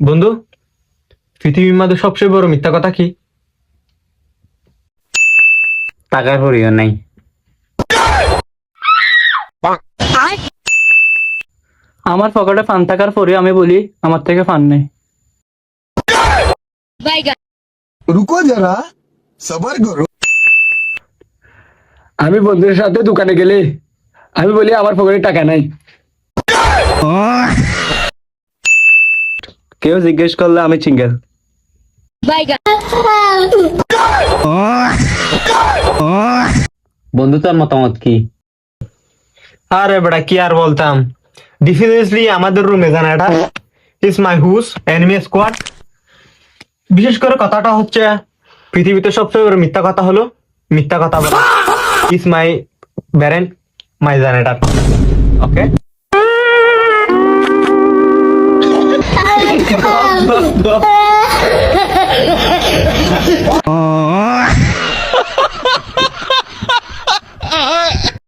বন্ধু, পৃথিবীর মধ্যে সবচেয়ে বড় মিথ্যা কথা কি? টাকার পরিও নাই। আমার পকেটে ফান থাকার পরেও আমি বলি আমার থেকে ফান নেই। रुको जरा सबर करो। আমি বন্ধুদের সাথে দোকানে গেলে আমি বলি আমার পকেটে টাকা নাই। কেউ জিজ্ঞেস করলে আমি সিঙ্গেল। বন্ধু তোর মতামত কি? আরে বেটা, কি আর বলতাম। ডিফিনেটলি আমাদের রুমে জানা এটা ইজ মাই হুস এনিমি স্কোয়াড। বিশেষ করে কথাটা হচ্ছে, পৃথিবীতে সবচেয়ে বড় মিথ্যা কথা হলো মিথ্যা কথা বলা। Is my barren my generator. Okay.